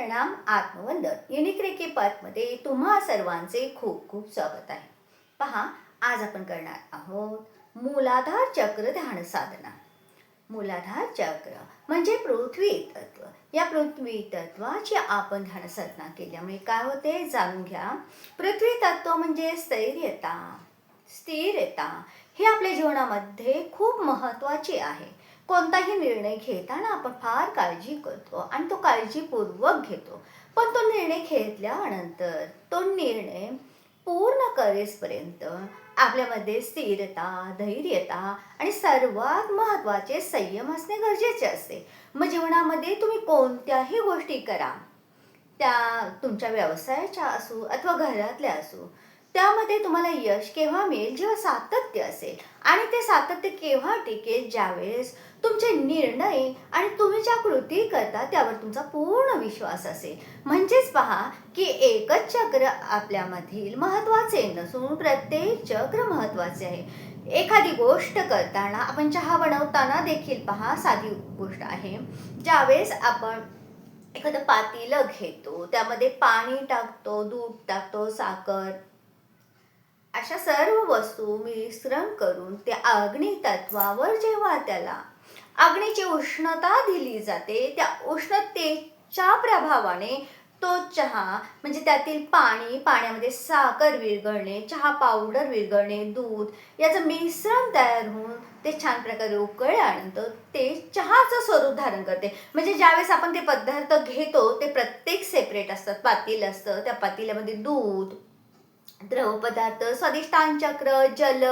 प्रणाम आत्मवंदन unique recce पाथमध्ये तुम्हा सर्वांचे खूप खूप स्वागत आहे. पहा, आज आपण करणार आहोत मूलाधार चक्र ध्यान साधना. मूलाधार चक्र म्हणजे पृथ्वी तत्व. या पृथ्वी तत्वाची आपण ध्यान साधना केल्यामुळे काय होते जाणून घ्या. पृथ्वी तत्व म्हणजे स्थैर्यता, स्थिरता ही आपल्या जीवनामध्ये खूप महत्त्वाची आहे. कोणताही निर्णय घेताना आपण फार काळजी करतो आणि तो काळजीपूर्वक घेतो. पण तो निर्णय घेतल्यानंतर तो निर्णय पूर्ण करेपर्यंत आपल्यामध्ये स्थिरता, धैर्यता आणि सर्वात महत्त्वाचे संयम असणे गरजेचे असते. मग जीवनामध्ये तुम्ही कोणत्याही गोष्टी करा, त्या तुमच्या व्यवसायाच्या असू अथवा घरातल्या असू, त्यामध्ये तुम्हाला यश केव्हा मिळेल जेव्हा सातत्य असेल. आणि ते सातत्य केव्हा टिकेल ज्यावेळेस तुमचे निर्णय आणि तुम्ही ज्या कृती करता त्यावर तुमचा पूर्ण विश्वास असेल. म्हणजेच पहा की एकच चक्र आपल्यामधील महत्त्वाचे नसून प्रत्येक चक्र महत्त्वाचे आहे. एखादी गोष्ट करताना आपण चहा बनवताना देखील पहा, साधी गोष्ट आहे. ज्यावेळेस आपण एखादं पातेलं घेतो, त्यामध्ये पाणी टाकतो, दूध टाकतो, साखर, अशा सर्व वस्तू मिश्रण करून त्या अग्नी तत्वावर जेव्हा त्याला अग्नीची उष्णता दिली जाते, त्या उष्णतेच्या प्रभावाने तो चहा म्हणजे त्यातील पाणी, पाण्यामध्ये साखर विरघळणे, चहा पावडर विरघळणे, दूध याचं मिश्रण तयार होऊन ते छान प्रकारे उकळल्यानंतर ते चहाचं स्वरूप धारण करते. म्हणजे ज्यावेळेस आपण ते पदार्थ घेतो ते प्रत्येक सेपरेट असतात. पातेलं असतं, त्या पातेल्यामध्ये दूध, द्रवपदार्थ, स्वादिष्टान चक्र, जल,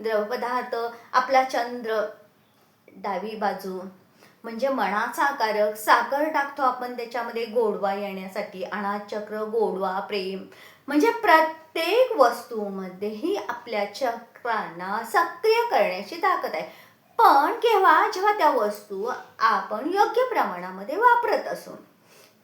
द्रवपदार्थ, आपला चंद्र, डावी बाजू म्हणजे मनाचा कारक, साखर टाकतो आपण त्याच्यामध्ये गोडवा येण्यासाठी, अनाचक्र, गोडवा, प्रेम. म्हणजे प्रत्येक वस्तूमध्येही आपल्या चक्रांना सक्रिय करण्याची ताकद आहे. पण जेव्हा त्या वस्तू आपण योग्य प्रमाणामध्ये वापरत असू.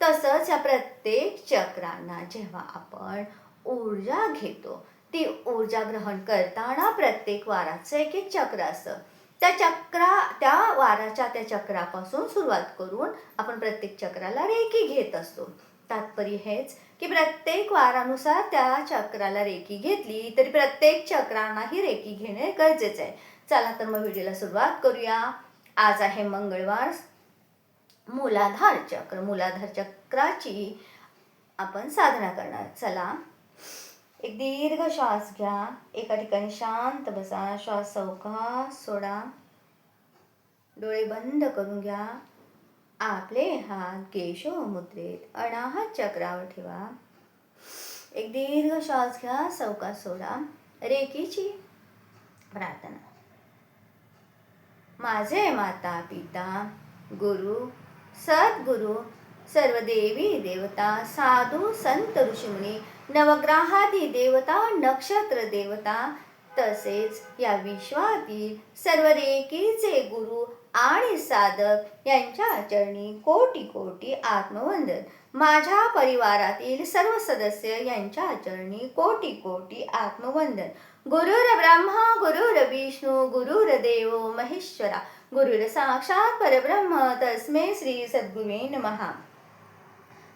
तसंच या प्रत्येक चक्रांना जेव्हा आपण ऊर्जा घेतो, ती ऊर्जा ग्रहण करताना प्रत्येक वाराचं एक एक चक्र असतं. त्या वाराच्या त्या चक्रापासून सुरुवात करून आपण प्रत्येक चक्राला रेकी घेत असतो. तात्पर्य हेच की प्रत्येक वारानुसार त्या चक्राला रेकी घेतली तरी प्रत्येक चक्रांनाही रेकी घेणे गरजेचे आहे. चला तर मग व्हिडिओला सुरुवात करूया. आज आहे मंगळवार. मूलाधार चक्र, मूलाधार चक्राची आपण साधना करणार. चला, एक दीर्घ श्वास घ्या, एका ठिकाणी शांत बसा, श्वास सावकाश सोडा, डोळे बंद करून घ्या. आपले हात केशव मुद्रेत अनाहत चक्रावर ठेवा. एक दीर्घ श्वास घ्या, सावकाश सोडा. रेकीची प्रार्थना. माझे माता पिता, गुरु, सद्गुरु, सर्व देवी देवता, साधू संत ऋषीमुनी, नवग्रहादी देवता, नक्षत्र देवता, तसेच या विश्वातील सर्व रेकीचे गुरु आणि साधक यांच्या चरणी कोटी कोटी आत्मवंदन. माझ्या परिवारातील सर्व सदस्य यांच्या चरणी कोटी कोटी आत्मवंदन. गुरुर ब्रह्मा गुरुर विष्णू गुरुर्देव महेश्वरा, गुरुर साक्षात परब्रह्म तस्मै श्री सद्गुरुवे नमः.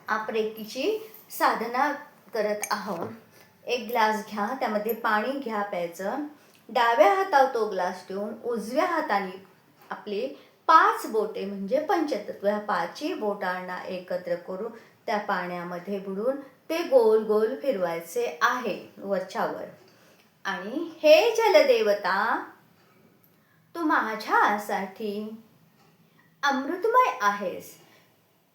आपण रेकीची साधना करत आहोत. एक ग्लास घ्या, त्यामध्ये पाणी घ्या प्यायचं. डाव्या हातावर तो ग्लास ठेवून उजव्या हाताने आपले 5 बोटे म्हणजे पंचतत्व ह्या 5ही बोटांना एकत्र करून त्या पाण्यामध्ये बुडून ते गोल गोल फिरवायचे आहे वरच्यावर. आणि हे जलदेवता, तू माझ्यासाठी अमृतमय आहेस.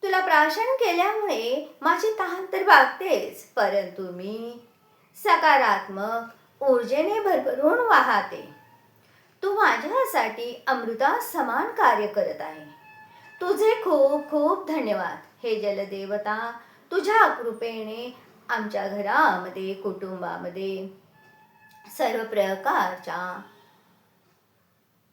तुला प्राशन केल्यामुळे माझी तहान तर भागतेच, परंतु मी सकारात्मक ऊर्जेने भरभरून वाहते. तू माझ्यासाठी अमृता समान कार्य करत आहे. तुझे खूप खूप धन्यवाद हे जलदेवता. तुझ्या कृपेने आमच्या घरामध्ये, कुटुंबामध्ये सर्व प्रकारच्या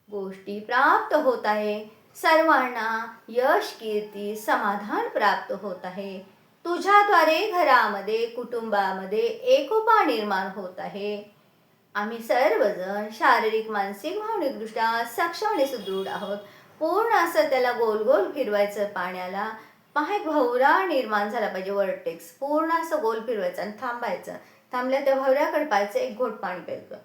गोष्टी प्राप्त होत आहे. सर्वांना यश, कीर्ती, समाधान प्राप्त होत आहे. तुझ्याद्वारे घरामध्ये, कुटुंबामध्ये एकोपा निर्माण होत आहे. आम्ही सर्वजण शारीरिक, मानसिक, भावनिकदृष्ट्या सक्षम आणि सुदृढ आहोत. पूर्ण असं त्याला गोल गोल फिरवायचं पाण्याला. पहा एक भवरा निर्माण झाला पाहिजे, वर्टेक्स पूर्ण असं गोल फिरवायचं आणि थांबायचं. थांबल्या त्या भवऱ्याकडे पाहायचं, एक घोट पाणी प्यायचं.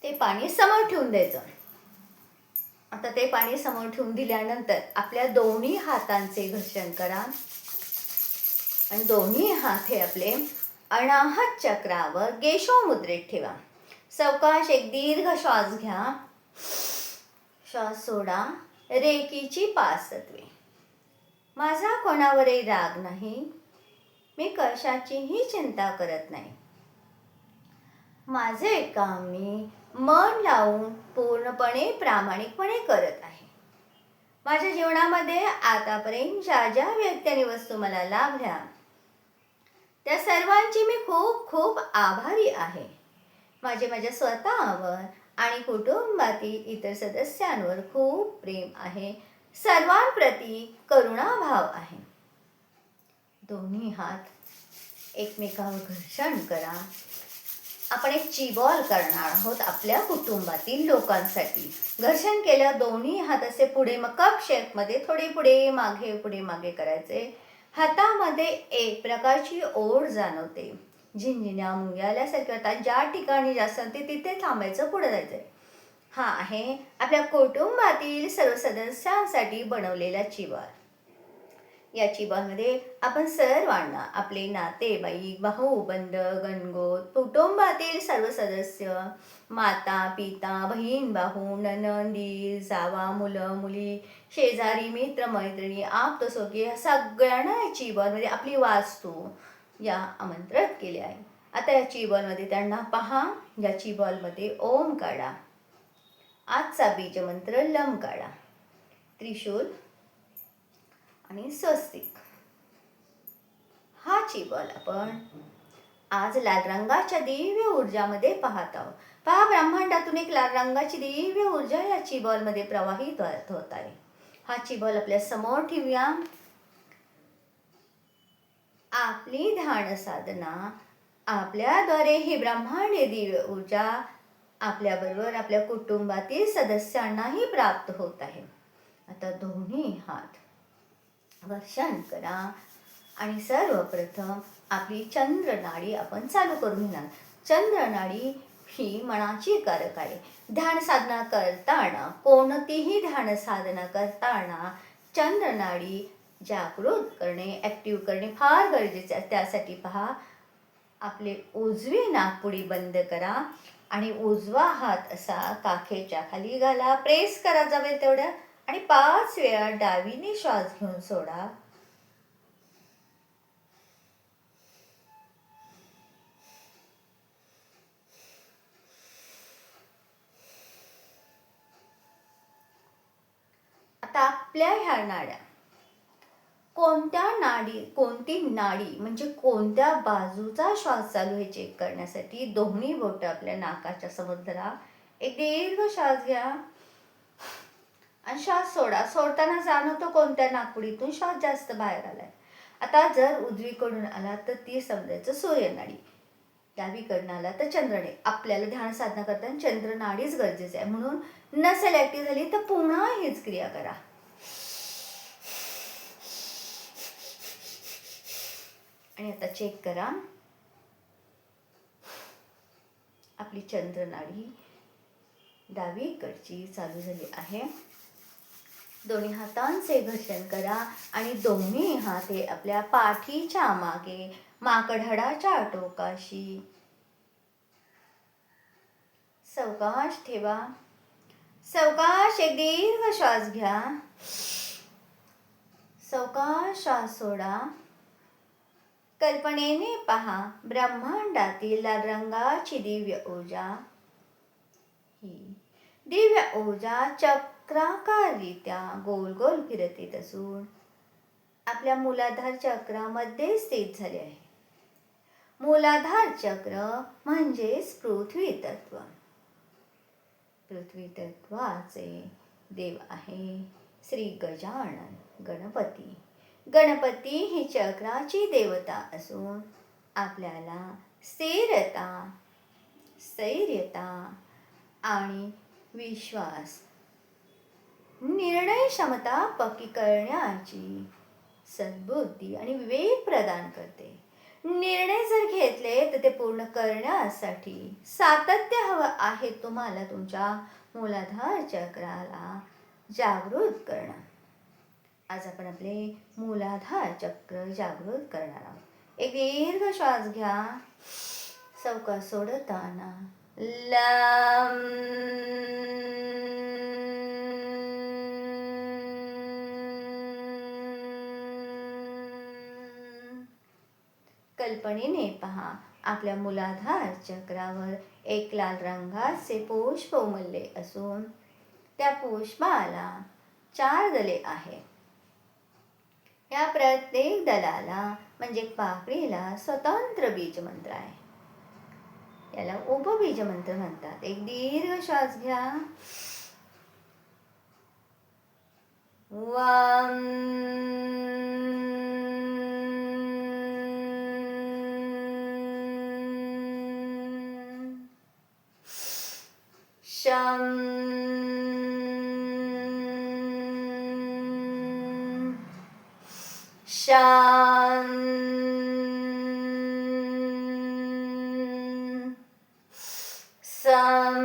ते पाणी समोर ठेवून द्यायचं. आता ते पाणी समोर ठेवून दिल्यानंतर आपल्या दोन्ही हातांचे घर्षण करा आणि दोन्ही हात हे आपले अनाहत चक्रावर गेशो मुद्रेत ठेवा. सावकाश एक दीर्घ श्वास घ्या, श्वास सोडा. रेकीची 5 तत्वे. माझा कोणावरही राग नाही, मी कशाचीही चिंता करत नाही. माझे काम मी मन लावून पूर्णपणे प्रामाणिकपणे करत आहे. माझ्या जीवनामध्ये आतापर्यंत ज्या ज्या व्यक्ती आणि वस्तू मला लाभल्या त्या सर्वांची मी खूप खूप आभारी आहे. माझ्या स्वतःवर आणि कुटुंबातील इतर सदस्यांवर खूप प्रेम आहे. सर्वांप्रती करुणाभाव आहे. दोन्ही हात एकमेकावर घर्षण करा. आपण एक चिबॉल करणार आहोत आपल्या कुटुंबातील लोकांसाठी. घर्षण केलं, दोन्ही हात असे पुढे, मग कप शेपमध्ये थोडे पुढे मागे करायचे. हातामध्ये एक प्रकारची ओढ जाणवते, झिंझिण्या मुंग्या आल्यासारखे होतात. ज्या ठिकाणी जास्त होते तिथे थांबायचं, पुढे जायचंय. हा आहे आपल्या कुटुंबातील सर्व सदस्यांसाठी बनवलेला चिबॉल. या चिबॉलमध्ये आपण सर्वांना, आपले नातेवाईक, भाऊबंद, गणगोत, कुटुंबातील सर्व सदस्य, माता पिता, बहीण भाऊ, नणंद दीर, जावा, मुलं मुली, शेजारी, मित्र मैत्रिणी, आप्तस्वकीय सगळ्यांना या चिबॉलमध्ये आपली वास्तू या आमंत्रित केले आहे. आता या चिबॉलमध्ये त्यांना पहा. या चिबॉलमध्ये ओम काढा, आजचा बीज मंत्र लम काढा, त्रिशूल आणि स्वस्तिक. हा चिबॉल आपण आज लाल रंगाच्या दिव्य ऊर्जामध्ये पाहत आहोत. पहा, ब्रह्मांडातून एक लाल रंगाची दिव्य ऊर्जा या चिबॉलमध्ये प्रवाहित होत आहे. हा चिबॉल आपल्या समोर ठेवूया. आपली ध्यान साधना आपल्याद्वारे ही ब्रह्मांडीय दिव्य ऊर्जा आपल्याबरोबर आपल्या कुटुंबातील सदस्यांनाही प्राप्त होत आहे. आता दोन्ही हात घर्षण करा आणि सर्वप्रथम आपली चंद्रनाडी आपण चालू करून घेणार. चंद्रनाडी ही मनाची कारक आहे. ध्यान साधना करताना, कोणतीही ध्यान साधना करताना चंद्रनाडी जागृत करणे, ॲक्टिव्ह करणे फार गरजेचे आहे. त्यासाठी पहा, आपले उजवी नाकपुडी बंद करा आणि उजवा हात असा काखेच्या खाली घाला. प्रेस करा जमेल तेवढ्या आणि 5 वेळा डावीने श्वास घेऊन सोडा. आता आपल्या ह्या नाड्या कोणती नाडी म्हणजे कोणत्या बाजूचा श्वास चालू आहे चेक करण्यासाठी दोन्ही बोटं आपल्या नाकाच्या समोर धरा. एक दीर्घ श्वास घ्या आणि श्वास सोडा. सोडताना जाणवतो कोणत्या नाकपुडीतून श्वास जास्त बाहेर आलाय. आता जर उजवीकडून आला तर ती समजायचं सूर्यनाडी, डावीकडून आला तर चंद्रनाडी. आपल्याला ध्यान साधना करताना चंद्रनाडीच गरजेचं आहे. म्हणून नसेल ॲक्टिव्ह झाली तर पुन्हा हीच क्रिया करा. आणि आता चेक करा, आपली चंद्रनाडी डावीकडची चालू झाली आहे. दोन्ही हातांचे घर्षण करा आणि दोन्ही हात हे आपल्या पाठीच्या मागे माकडहाडाच्या टोकाशी सावकाश ठेवा. सावकाश एक दीर्घ श्वास घ्या, सावकाश श्वास सोडा. कल्पनेने पहा, ब्रह्मांडातील लाल रंगाची दिव्य ऊर्जा, ही दिव्य ऊर्जा चक्राकाररित्या गोल गोल फिरत येत असून आपल्या मूलाधार चक्रामध्ये स्थित झाले आहे. मूलाधार चक्र म्हणजेच पृथ्वी तत्व. पृथ्वी तत्वाचे देव आहे श्री गजानन गणपती. गणपती ही चक्राची देवता असून आपल्याला स्थिरता, स्थैर्यता आणि विश्वास निर्णय क्षमता पक्की करण्याची सद्बुद्धी आणि विवेक प्रदान करते. निर्णय जर घेतले तर ते पूर्ण करण्यासाठी सातत्य हवं आहे तुम्हाला तुमच्या मूलाधार चक्राला जागृत करणं. आज आपण आपले मूलाधार चक्र जागृत करणार आहोत. एक दीर्घ श्वास घ्या. सावकाश सोडताना लांब कल्पनेने पहा आपल्या मूलाधार चक्रावर एक लाल रंगाचे पुष्प उमलले असून त्या पुष्पाला 4 दले आहेत. या प्रत्येक दलाला म्हणजे पाकळीला स्वतंत्र बीज मंत्र आहे. याला उपबीज मंत्र म्हणतात. एक दीर्घ श्वास घ्या. वाम शम शां सं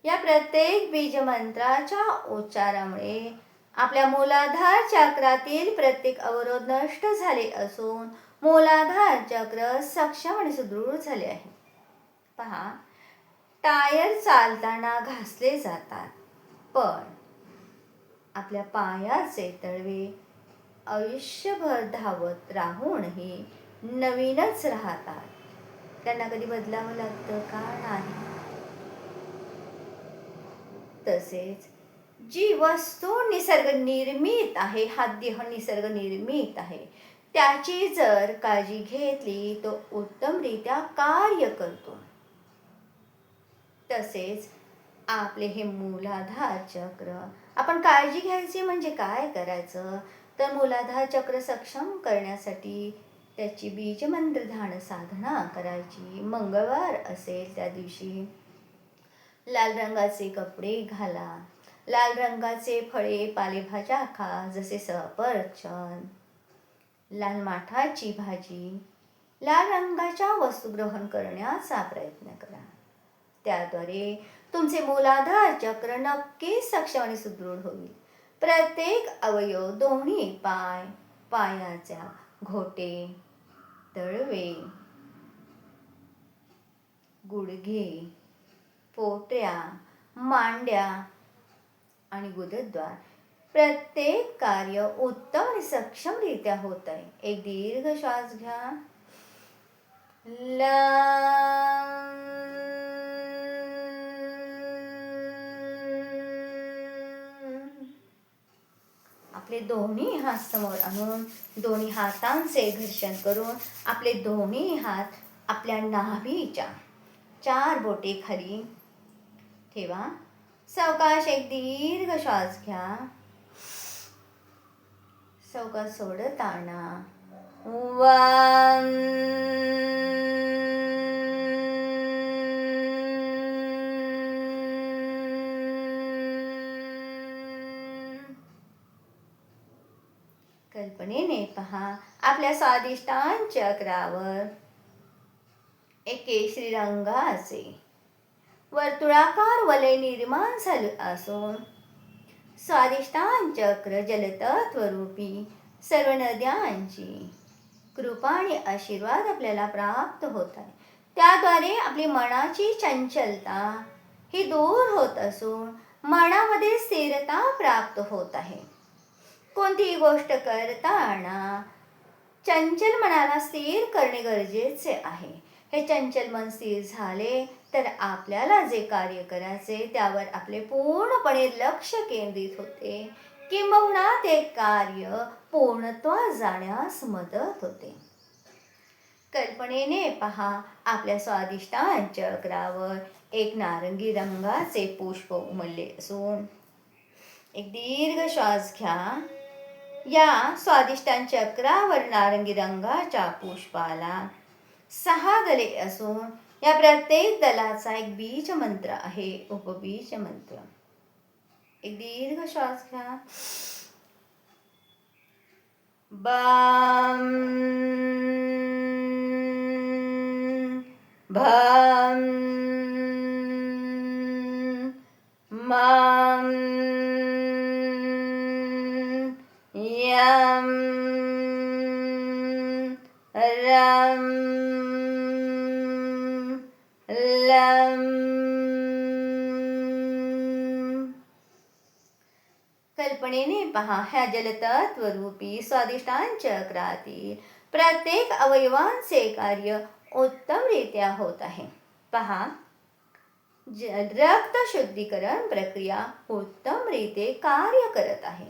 या प्रत्येक बीजमंत्राच्या उच्चारामुळे आपल्या मूलाधार चक्रातील प्रत्येक अवरोध नष्ट झाले असून मूलाधार चक्र सक्षम आणि सुदृढ झाले आहे. पहा, टायर चालताना घासले जातात, पण आपल्या पायाचे तळवे आयुष्यभर धावत राहूनही नवीनच राहतात. त्यांना कधी बदलावं लागतं का? नाही. तसेच जी वस्तू निसर्ग निर्मित आहे, हा देह निसर्ग निर्मित आहे, त्याची जर काळजी घेतली तो उत्तमरित्या कार्य करतो. तसेच आपले हे मूलाधार चक्र आपण काळजी घ्यायची म्हणजे काय करायचं तर मूलाधार चक्र सक्षम करण्यासाठी त्याची बीजमंत्र ध्यान साधना करायची. मंगळवार असेल त्या दिवशी लाल रंगाचे कपडे घाला, लाल रंगाचे फळे पालेभाज्या खा, जसे सफरचंद, लाल माठाची भाजी, लाल रंगाच्या वस्तू ग्रहण करण्याचा प्रयत्न करा. त्याद्वारे तुमचे मूलाधार चक्र नक्कीच सक्षम आणि सुदृढ होईल. प्रत्येक अवयव, दोन्ही पाय, पायाच्या घोटे, तळवे, गुडघे, पोटऱ्या, मांड्या आणि गुदद्वार, प्रत्येक कार्य उत्तम आणि सक्षमरित्या होत आहे. एक दीर्घ श्वास घ्या. आपले दोन्ही हात समोर आणून दोन्ही हातांचे घर्षण करून आपले दोन्ही हात आपल्या नाभीच्या 4 बोटे खाली ठेवा. सावकाश एक दीर्घ श्वास घ्या. सावकाश सोडताना वाम कल्पनेने पहा आपल्या स्वादिष्टान चक्रावर एक केशरी रंगाचे वर्तुळाकार वलय निर्माण झाले असून स्वादिष्टान चक्र जलतत्वरूपी सर्व नद्यांची कृपा आणि आशीर्वाद आपल्याला प्राप्त होत आहे. त्याद्वारे आपली मनाची चंचलता ही दूर होत असून मनामध्ये स्थिरता प्राप्त होत आहे. कोणतीही गोष्ट करताना चंचल मनाला स्थिर करणे गरजेचे आहे. हे चंचल मन स्थिर झाले तर आपल्याला जे कार्य करायचे त्यावर आपले पूर्णपणे लक्ष केंद्रित होते, किंबहुना ते कार्य पूर्णत्वास जाण्यास मदत होते. कल्पनेने पहा आपल्या स्वादिष्टान चक्रावर एक नारंगी रंगाचे पुष्प उमलले असून एक दीर्घ श्वास घ्या. या स्वादिष्टान चक्रावर नारंगी रंगाच्या पुष्पाला 6 दले असून या प्रत्येक दलाचा एक बीज मंत्र आहे, उपबीज मंत्र. एक दीर्घ श्वास घ्या. बम भम मम यम रम लम. कल्पनेने पहा, ह्या जलतत्वरूपी स्वादिष्टान चक्रातील प्रत्येक अवयवांचे कार्य उत्तमरित्या होत आहे. पहा, रक्त शुद्धीकरण प्रक्रिया उत्तमरित्या कार्य करत आहे.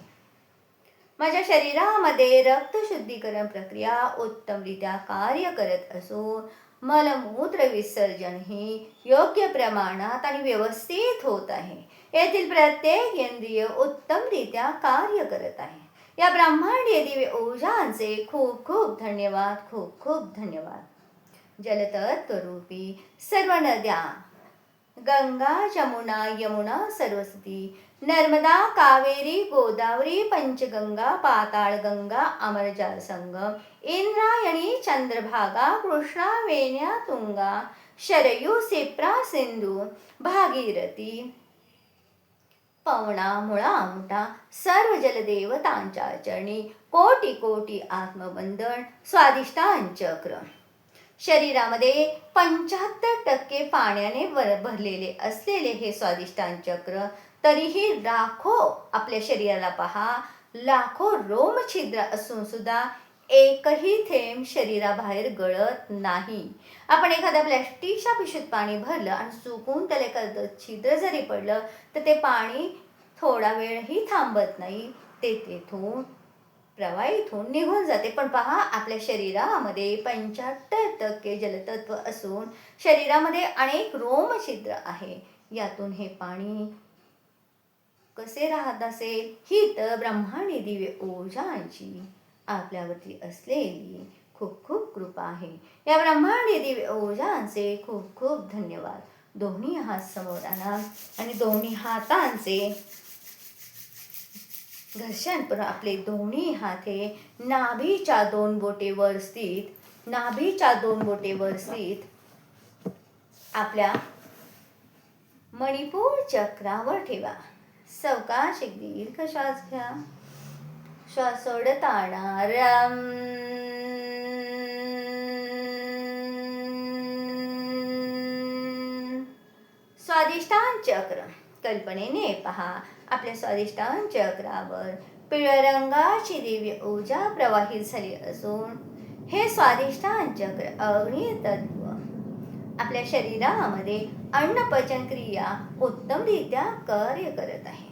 माझ्या शरीरामध्ये रक्त शुद्धीकरण प्रक्रिया उत्तमरित्या कार्य करत असून मलमूत्र विसर्जनही योग्य प्रमाणात आणि व्यवस्थित होत आहे. येथील प्रत्येक इंद्रिय उत्तमरित्या कार्य करत आहे. या ब्रह्मांडीय दिव्य ऊर्जांचे खूप खूप धन्यवाद, खूप खूप धन्यवाद. जलतत्वरूपी सर्व नद्या, गंगा, जमुना, यमुना, सरस्वती, नर्मदा, कावेरी, गोदावरी, पंचगंगा, पाताळगंगा, अमरजल संगम, इंद्रायणी, चंद्रभागा, कृष्णा, वेण्या, तुंगा, शरयू, सिप्रा, सिंधू, भागीरथी, पवना, मुळा, मुठा, सर्व जलदेवतांच्या चरणी कोटी कोटी आत्मबंधन स्वादिष्टान चक्र. शरीरामध्ये 75% पाण्याने भरलेले असलेले हे स्वादिष्टान चक्र, तरीही लाखो, आपल्या शरीराला पहा, लाखो रोमछिद्र असून सुद्धा एकही थेंब शरीराबाहेर गळत नाही. आपण एखाद्या प्लॅस्टिकच्या पिशवीत पाणी भरलं आणि चुकून त्याला एखादं छिद्र जरी पडलं तर ते पाणी थोडा वेळही थांबत नाही, ते तेथून प्रवाहित होऊन निघून जाते. पण पहा, आपल्या शरीरामध्ये 75% जलतत्व असून शरीरामध्ये अनेक रोमछिद्र आहे. यातून हे पाणी कसे राहत असेल? ही तर ब्रह्मांडी दिव्य ऊर्जांची आपल्यावरती असलेली खूप खूप कृपा आहे. या ब्रह्मांडी दिव्य ऊर्जांचे खूप खूप धन्यवाद. दोन्ही हात समोर आणा आणि दोन्ही हातांचे घर्षण करून आपले दोन्ही हात हे नाभीच्या 2 बोटेवर स्थित, नाभीच्या 2 बोटेवर स्थित आपल्या मणिपूर चक्रावर ठेवा. सावकाश एक दीर्घ श्वास घ्या. श्वास सोडताना रम स्वादिष्टान चक्र. कल्पनेने पहा, आपल्या स्वादिष्टान चक्रावर पिवळ्या रंगाची दिव्य ऊर्जा प्रवाहित झाली असून हे स्वादिष्टान चक्र अग्नी तत्व आपल्या शरीरामध्ये अन्नपचन क्रिया उत्तमरित्या कार्य करत आहे.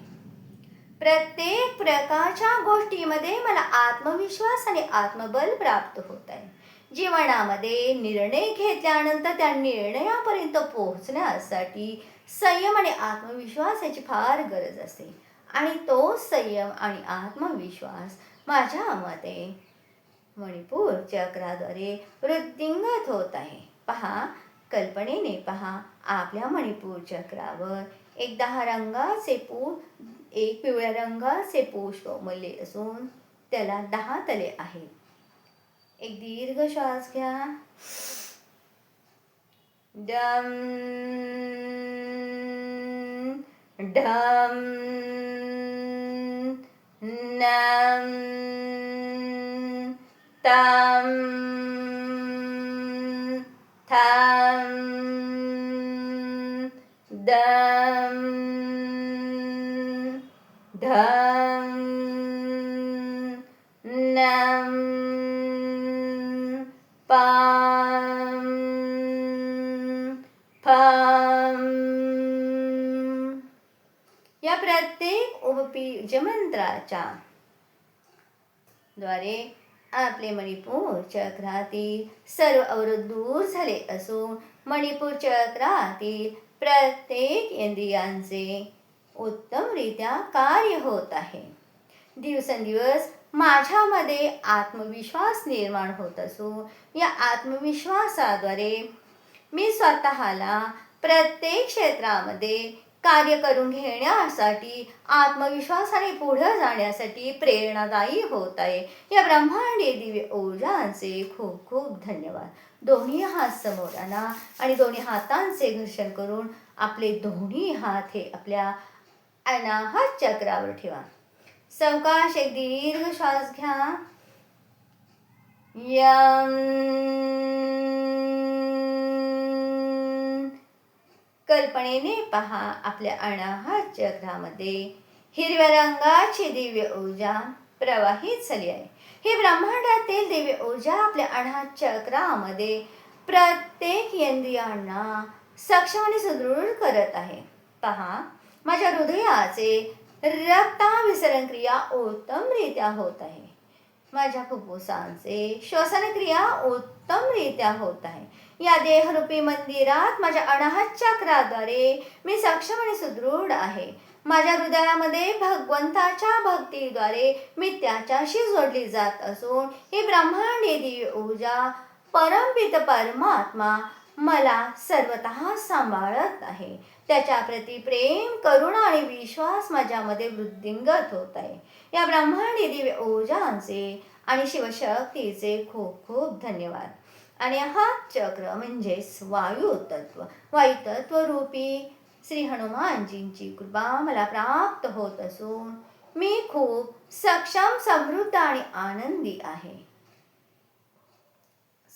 प्रत्येक प्रकारच्या गोष्टीमध्ये मला आत्मविश्वास आणि आत्मबल प्राप्त होत आहे. जीवनामध्ये निर्णय घेतल्यानंतर त्या निर्णयापर्यंत पोहोचण्यासाठी संयम आणि आत्मविश्वास याची फार गरज असते. आणि तो संयम आणि आत्मविश्वास माझ्या मते मणिपूर चक्राद्वारे वृद्धिंगत होत आहे. पहा, कल्पनेने पहा, आपल्या मणिपूर चक्रावर एक 10 रंगाचे एक पिवळ्या रंगाचे पुष्प उमलले असून त्याला 10 तले आहेत. एक दीर्घ श्वास घ्या. डम ढम नम तम थम दम धम नम पम फम. या प्रत्येक उपबीज मंत्राच्या द्वारे आपले मणिपूर चक्रातील सर्व अवरोध दूर झाले असून मणिपूर चक्रातील प्रत्येक इंद्रियांचे उत्तमरित्या कार्य होत आहे. दिवसेंदिवस माझ्यामध्ये आत्मविश्वास निर्माण होत असून या आत्मविश्वासाद्वारे मी स्वतःला प्रत्येक क्षेत्रामध्ये कार्य करून घेण्यासाठी, आत्मविश्वासाने पुढे जाण्यासाठी प्रेरणादायी होत आहे. या ब्रह्मांडीय दिव्य ऊर्जांचे खूप खूप धन्यवाद. दोन्ही हात समोर आणा आणि दोन्ही हातांचे घर्षण करून आपले दोन्ही हात हे आपल्या अनाहत चक्रावर ठेवा. सावकाश एक दीर्घ श्वास घ्या. यम. कल्पनेने पहा आपल्या अनाहत चक्रामध्ये हिरव्या रंगाची दिव्य ऊर्जा प्रवाहित झाली आहे. ही ब्रह्मांडातील दिव्य ऊर्जा आपल्या अनाहत चक्रामध्ये प्रत्येक इंद्रियांना सक्षम आणि सुदृढ करत आहे. पहा, माझ्या हृदयाचे रक्ताभिसरण क्रिया उत्तमरित्या होत आहे. माझ्या फुफ्फुसांचे श्वसन क्रिया उत्तमरित्या होत आहे. या देहरूपी मंदिरात माझ्या अनाहत चक्राद्वारे मी सक्षम आणि सुदृढ आहे. माझ्या हृदयामध्ये भगवंताच्या भक्तीद्वारे मी त्याच्याशी जोडली जात असून ही ब्रह्मांडीय दिव्य ऊर्जा परमपित परमात्मा मला सर्वतः सांभाळत आहे. त्याच्या प्रती प्रेम, करुणा आणि विश्वास माझ्यामध्ये वृद्धिंगत होत आहे. या ब्रह्मांडीय दिव्य ऊर्जांचे आणि शिवशक्तीचे खूप खूप धन्यवाद. आणि हा चक्र म्हणजेच वायुतत्व, वायुतत्व रूपी श्री हनुमानजींची कृपा मला प्राप्त होत असून मी खूप सक्षम, समृद्ध आणि आनंदी आहे.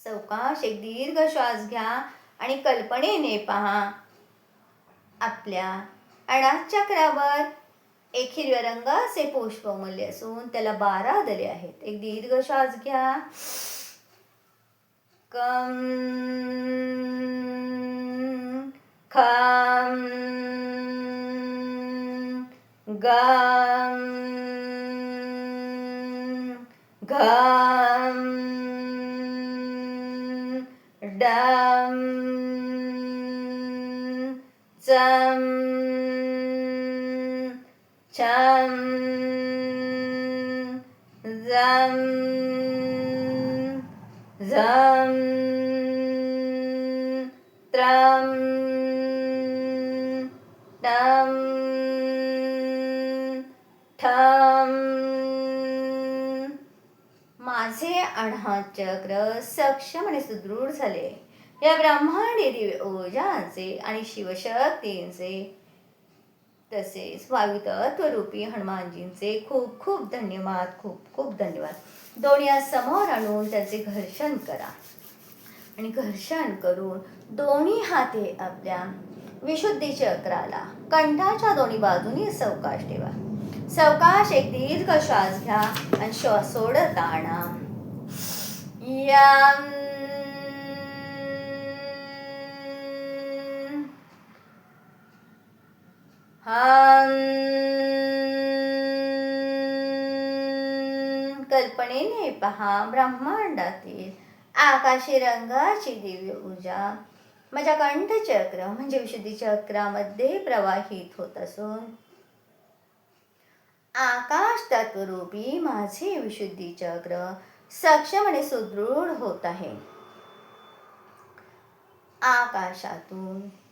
सावकाश एक दीर्घ श्वास घ्या आणि कल्पनेने पहा आपल्या अनाहत चक्रावर एक हिरव्या रंगाचे पुष्प उमलले असून त्याला 12 दले आहेत. एक दीर्घ श्वास घ्या. कम, खम, गम, घम, डम, चम, छम, झम, झम, त्रम, टम, ठम. माझे अनाहत चक्र सक्षम आणि सुदृढ झाले. या ब्रह्मांडीय दिव्य ऊर्जांचे आणि शिवशक्तींचे तसेच वायुतत्व रूपी हनुमानजींचे खूप खूप धन्यवाद. खूप खूप धन्यवाद. दोन्ही हात समोर आणून त्याचे घर्षण करा आणि घर्षण करून दोन्ही हाते आपल्या विशुद्धी चक्राला कंठाच्या दोन्ही बाजूनी सावकाश ठेवा. सावकाश एक दीर्घ श्वास घ्या आणि श्वास सोडत आणा. यम. हम. कल्पनेने पहा ब्रह्मांडातील आकाशी रंगाची दिव्य ऊर्जा माझ्या कंठचक्र म्हणजे विशुद्धी चक्रामध्ये प्रवाहित होत असून आकाश तत्वरूपी माझे विशुद्धी चक्र सक्षम आणि सुदृढ होत आहे. आकाशातून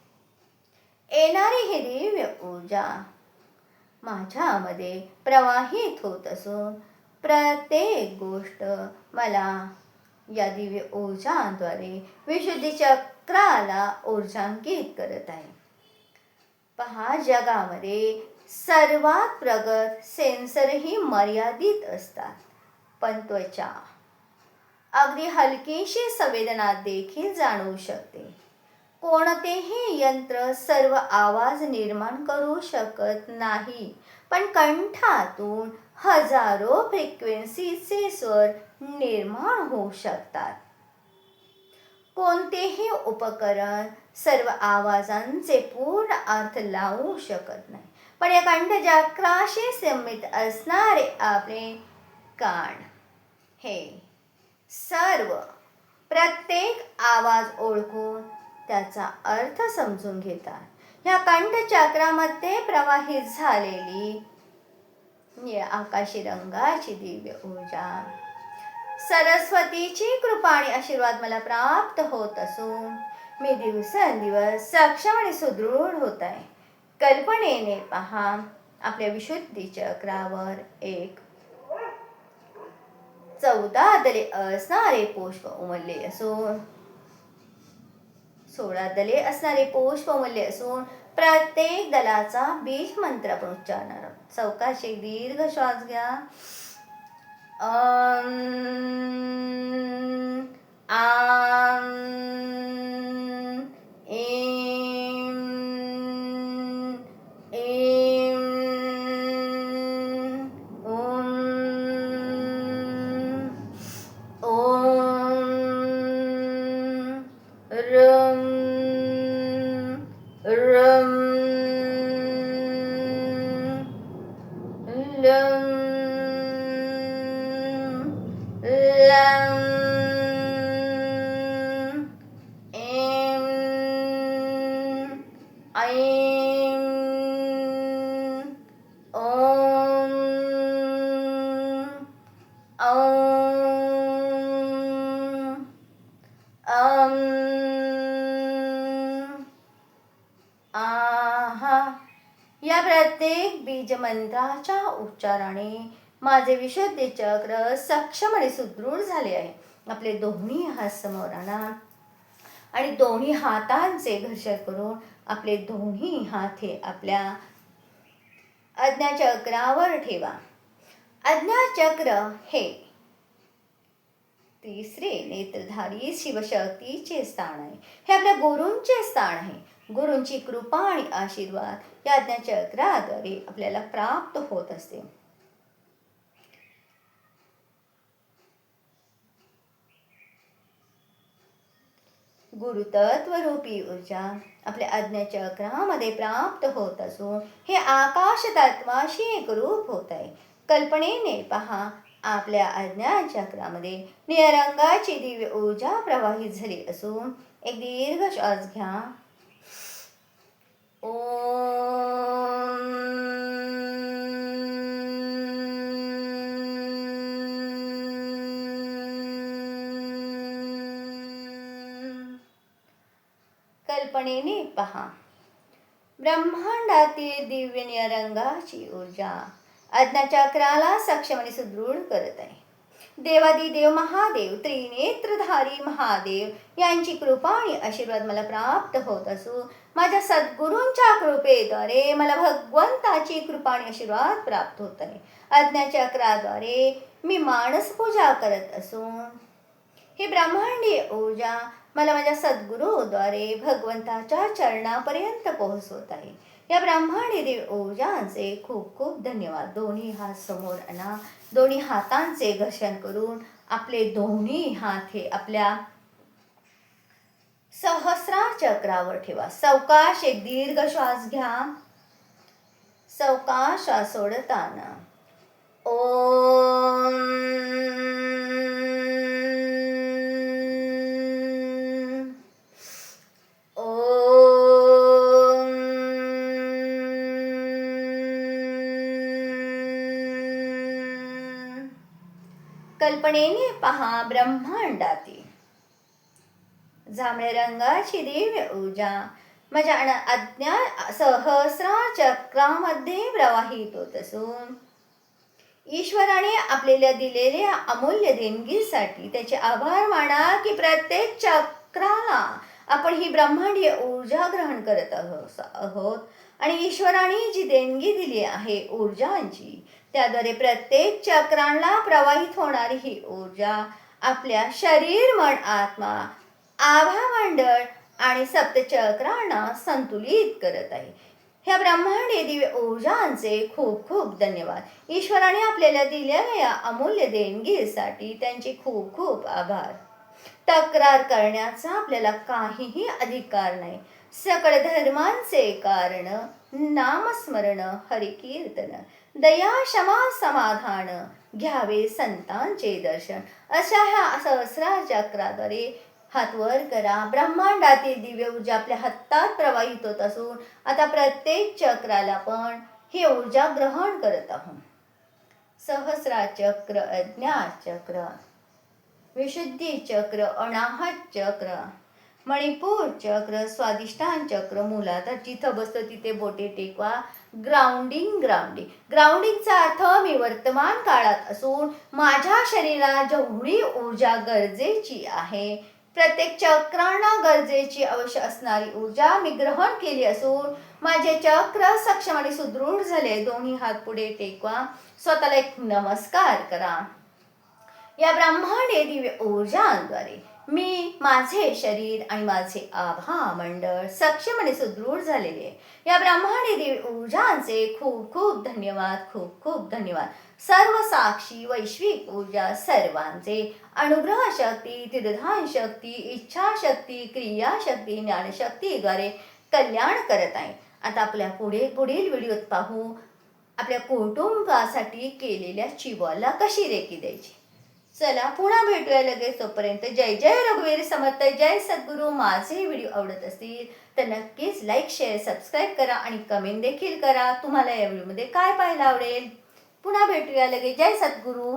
येणारी ही दिव्य ऊर्जा माझ्यामध्ये प्रवाहित होत असून प्रत्येक गोष्ट मला या दिव्य ऊर्जांद्वारे विशुद्धी चक्राला ऊर्जांकित करत आहे. पहा, जगामध्ये सर्वात प्रगत सेन्सरही मर्यादित असतात, पण त्वचा अगदी हलकीशी संवेदना देखील जाणवू शकते. कोणतेही यंत्र सर्व आवाज निर्माण करू शकत नाही, पण कंठातून हजारो फ्रिक्वेन्सीचे स्वर निर्माण होऊ शकतात. कोणतेही उपकरण सर्व आवाजांचे पूर्ण अर्थ लावू शकत नाही, पण या कंठचक्राशी संबंधित असणारे आपले कान हे सर्व प्रत्येक आवाज ओळखून त्याचा अर्थ समजून घेतात. ह्या कंठचक्रामध्ये प्रवाहित झालेली या आकाशी रंगाची दिव्य ऊर्जा सरस्वतीची कृपा आणि आशीर्वाद मला प्राप्त होत असून मी दिवसेंदिवस सक्षम आणि सुदृढ होत आहे. कल्पनेने पहा, आपल्या विशुद्धी चक्रावर एक 14 दले असणारे पुष्प उमलले असून 16 दले असणारे पुष्प उमलले असून प्रत्येक दलाचा बीज मंत्र आपण उच्चारणार आहोत. सावकाश एक दीर्घ श्वास घ्या. आम एम एम ओम ओम रम रम लं लं ऐं ऐं ॐ औं आहा. या प्रत्येक बीजमंत्राच्या उच्चाराने माझे विशुद्धी चक्र सक्षम आणि सुदृढ झाले आहे. आपले दोन्ही हात समोर आणा आणि दोन्ही हातांचे घर्षण करून आपले दोन्ही हात हे आपल्या आज्ञाचक्रावर ठेवा. आज्ञाचक्र हे तिसरे नेत्रधारी शिवशक्तीचे स्थान आहे. हे आपल्या गुरूंचे स्थान आहे. गुरूंची कृपा आणि आशीर्वाद या आज्ञाचक्राद्वारे आपल्याला प्राप्त होत असते. गुरुतत्वरूपी ऊर्जा आपल्या आज्ञाचक्रामध्ये प्राप्त होत असून हे आकाश तत्वाशी एकरूप होत आहे. कल्पनेने पहा, आपल्या आज्ञाचक्रामध्ये निळ्या रंगाची दिव्य ऊर्जा प्रवाहित झाली असून एक दीर्घ श्वास घ्या. कल्पनेने पहा, ब्रह्मांडातील दिव्य निळ्या रंगाची ऊर्जा आज्ञाचक्राला सक्षम आणि सुदृढ करत आहे. देवादिदेव महादेव, त्रिनेत्रधारी महादेव यांची कृपा आणि आशीर्वाद मला प्राप्त होत असून माझ्या सद्गुरूंच्या कृपेद्वारे मला भगवंताची कृपा आणि आशीर्वाद प्राप्त होत आहे. आज्ञाचक्राद्वारे मी मानसपूजा करत असून ही ब्रह्मांडीय ऊर्जा मला माझ्या सद्गुरूद्वारे भगवंताच्या चरणापर्यंत पोहोचवत आहे. या ब्रह्मांडी दिव्य ऊर्जांचे खूप खूप धन्यवाद. दोन्ही हात समोर आणा. दोन्ही हातांचे घर्षण करून आपले दोन्ही हात हे आपल्या सहस्रार चक्रावर ठेवा. सावकाश एक दीर्घ श्वास घ्या. सावकाश श्वास सोडताना ओम कल्पनेने पहा, ब्रह्मांडातील जांभळ्या रंगाची दिव्य ऊर्जा माझ्या आज्ञा सहस्रार चक्रामध्ये प्रवाहित होत असून ईश्वराने आपल्याला दिलेल्या अमूल्य देणगीसाठी त्याचे आभार माना की प्रत्येक चक्राला आपण ही ब्रह्मांडीय ऊर्जा ग्रहण करत आहोत आणि ईश्वराने जी देणगी दिली आहे ऊर्जांची, त्याद्वारे प्रत्येक चक्रांना प्रवाहित होणारी ही ऊर्जा आपल्या शरीर, मन, आत्मा, आभामंडळ आणि सप्तचक्रांना संतुलित करत आहे. ह्या ब्रह्मांडीय दिव्य ऊर्जांचे खूप खूप धन्यवाद. ईश्वराने आपल्याला दिलेल्या या अमूल्य देणगीसाठी त्यांचे खूप खूप आभार. तक्रार करण्याचा आपल्याला काहीही अधिकार नाही. सकळ धर्मांचे कारण नामस्मरण, हरिकीर्तन, दया, क्षमा, समाधान, घ्यावे संतांचे दर्शन अशा ह्या सहस्रार चक्राद्वारे हात वर करा. ब्रह्मांडातील दिव्य ऊर्जा आपल्या हातात प्रवाहित होत असून आता प्रत्येक चक्राला पण ही ऊर्जा ग्रहण करत आहोत. सहस्रार चक्र, अज्ञात चक्र, विशुद्धी चक्र, अनाहत चक्र, मणिपूर चक्र, स्वादिष्टान चक्र, मूलाधार. जिथं बसतं तिथे बोटे टेकवा. ग्राउंडिंगचा अर्थ मी वर्तमान काळात असून माझ्या शरीरात जेवढी ऊर्जा गरजेची आहे, प्रत्येक चक्रांना गरजेची आवश्यक असणारी ऊर्जा मी ग्रहण केली असून माझे चक्र सक्षम आणि सुदृढ झाले. दोन्ही हात पुढे टेकवा. स्वतःला एक नमस्कार करा. या ब्रह्मांडीय दिव्य ऊर्जांद्वारे मी माझे शरीर आणि माझे आभा मंडळ सक्षम आणि सुदृढ झालेले आहे. या ब्रह्मांडीय दिव्य ऊर्जांचे खूप खूप धन्यवाद. खूप खूप धन्यवाद. सर्व साक्षी वैश्विक ऊर्जा सर्वांचे अनुग्रह शक्ती, तीर्थदान शक्ती, इच्छाशक्ती, क्रियाशक्ती, ज्ञानशक्तीद्वारे कल्याण करत आहे. आता आपल्या पुढील व्हिडिओत पाहू आपल्या कुटुंबासाठी केलेल्या चिवॉला कशी रेकी द्यायची. चला पुन्हा भेटूया लगेच. तोपर्यंत जय जय रघुवीर समर्थ, जय सद्गुरू. माझे व्हिडिओ आवडत असतील तर नक्कीच लाईक, शेअर, सबस्क्राईब करा आणि कमेंट देखील करा. तुम्हाला या व्हिडिओमध्ये काय पाहायला आवडेल. पुन्हा भेटूया लगेच. जय सद्गुरू.